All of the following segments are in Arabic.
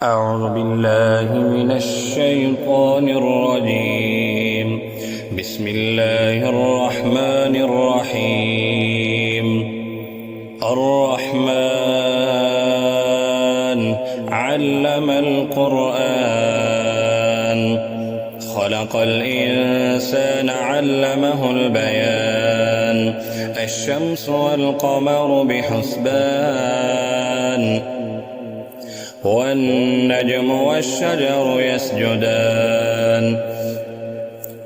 أعوذ بالله من الشيطان الرجيم. بسم الله الرحمن الرحيم. الرحمن علم القرآن خلق الإنسان علمه البيان الشمس والقمر بحسبان والنجم والشجر يسجدان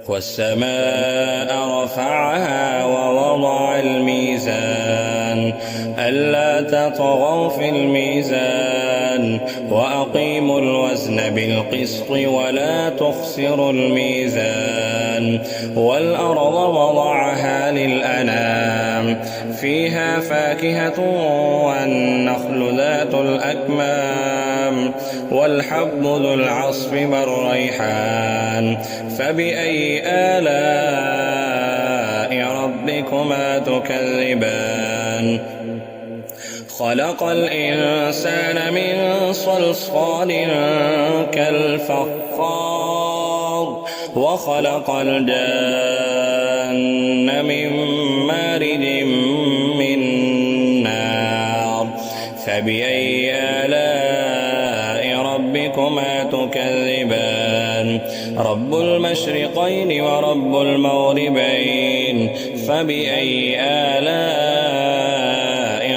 والسماء رفعها ووضع الميزان ألا تطغوا في الميزان وأقيموا الوزن بالقسط ولا تخسروا الميزان والأرض وضعها للأنام فيها فاكهة والنخل ذات الأكمام والحب ذو العصف والريحان فبأي آلاء ربكما تكذبان خلق الإنسان من صلصال كالفخار وخلق الجن من مارج من نار فبأي آلاء ربكما تكذبان رب المشرقين ورب المغربين فبأي آلاء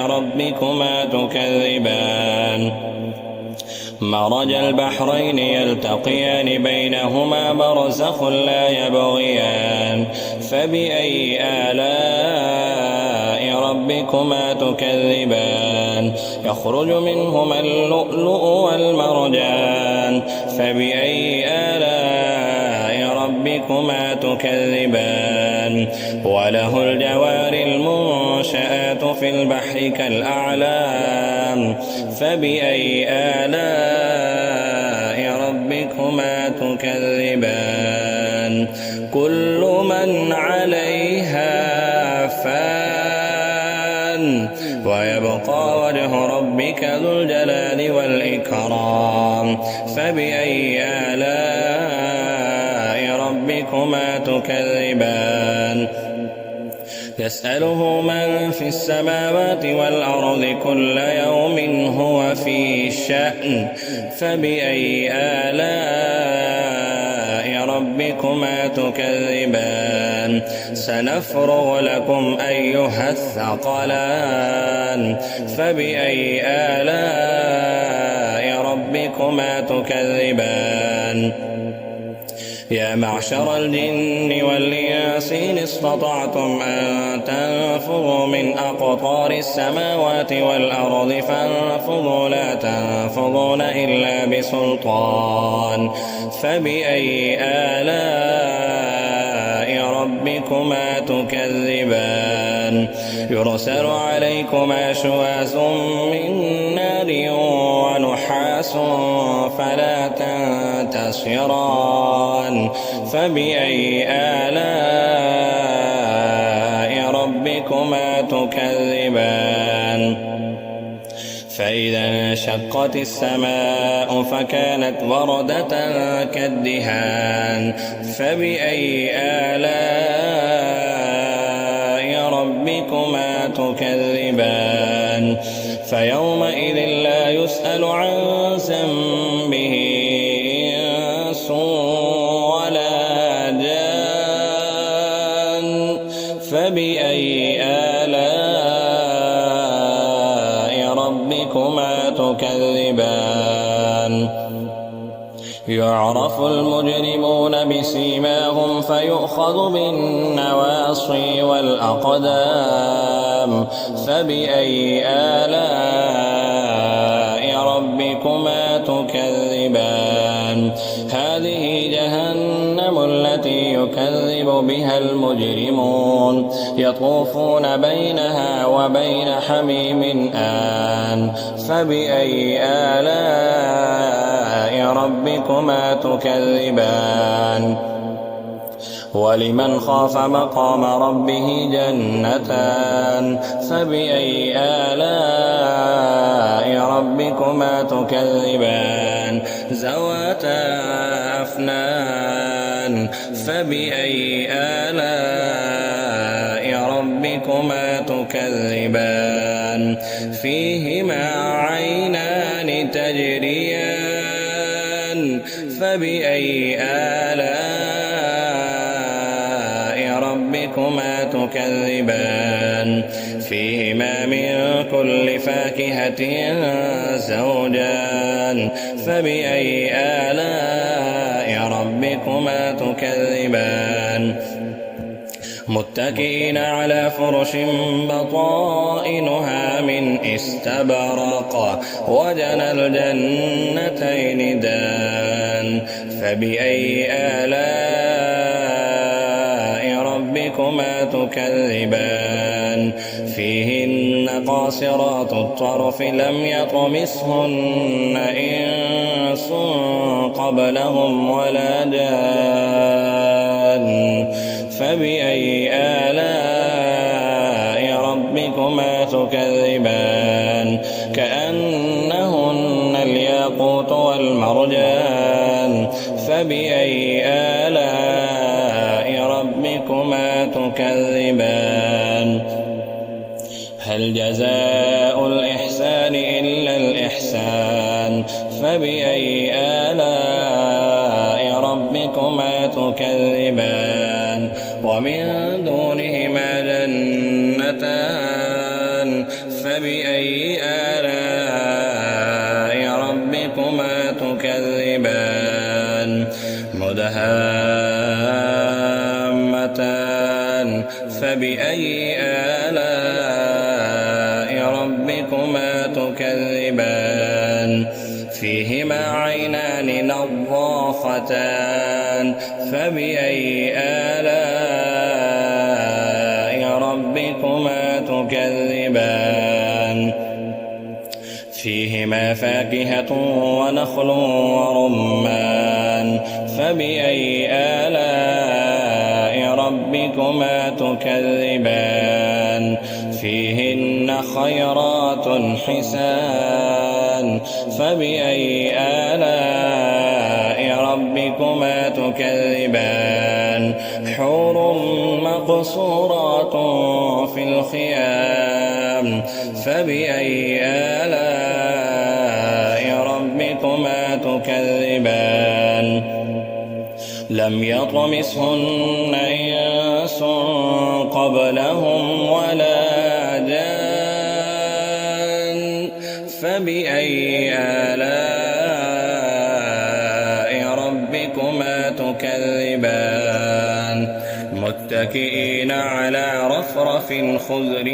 ربكما تكذبان مرج البحرين يلتقيان بينهما برزخ لا يبغيان فبأي آلاء ربكما تكذبان يخرج منهما اللؤلؤ والمرجان فبأي آلاء ربكما تكذبان وله الجوار المنشآت في البحر كالأعلام فبأي آلاء ربكما تكذبان كل من عليها فان ويبقى وجه ربك ذو الجلال والإكرام فبأي آلاء ربكما تكذبان يسأله من في السماوات والأرض كل يوم هو في شأن فبأي آلاء ربكما تكذبان سنفرغ لكم أيها الثقلان فبأي آلاء ربكما تكذبان يا معشر الجن والإنس إن استطعتم أن تنفذوا من أقطار السماوات والأرض فانفذوا لا تنفذون إلا بسلطان فبأي آلاء ربكما تكذبان يرسل عليكما شواظ من نار ونحاس فلا تنتصران فبأي آلاء ربكما تكذبان فإذا انشقت السماء فكانت وردة كالدهان فبأي آلاء ربكما تكذبان فيومئذ لا يسأل عن ذنبه إنس ولا جان فبأي آلاء ربكما تكذبان يعرف المجرمون بسيماهم فيؤخذ بالنواصي والأقدام فبأي آلاء ربكما تكذبان هذه جهنم التي يكذب بها المجرمون يطوفون بينها وبين حميم آن فبأي آلاء ربكما تكذبان ولمن خاف مقام ربه جنتان فبأي آلاء ربكما تكذبان ذواتا أفنان فبأي آلاء ربكما تكذبان فيهما عينان تجريان فبأي آلاء ربكما تكذبان فيهما من كل فاكهة زوجان فبأي آلاء ربكما تكذبان متكئين على فرش بطائنها من استبرق وجنى الجنتين دان فبأي آلاء ربكما تكذبان فيهن قاصرات الطرف لم يطمثهن إنس قبلهم ولا جان فبأي آلاء ربكما تكذبان كأنهن الياقوت والمرجان فبأي آلاء ربكما تكذبان هل جزاء الإحسان إلا الإحسان فبأي آلاء ربكما تكذبان ومن دونهما جنتان فبأي آلاء ربكما تكذبان مدهامتان فبأي آلاء ربكما تكذبان فيهما عينان نضاختان فبأي آلاء ربكما تكذبان فيهما فاكهة ونخل ورمان فبأي آلاء ربكما تكذبان فيهن خيرات حسان فبأي آلاء ربكما تكذبان حور مقصورات في الخيام فبأي آلاء ربكما تكذبان لم يطمثهن إنس قبلهم ولا جان فبأي آلاء ربكما تكذبان متكئين على رفرف خضر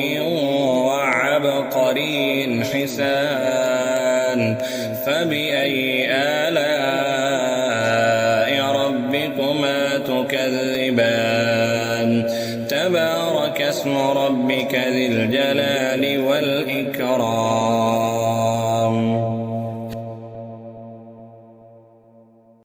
وعبقري حسان فبأي آلاء ربكما تكذبان تبارك اسم ربك ذي الجلال والإكرام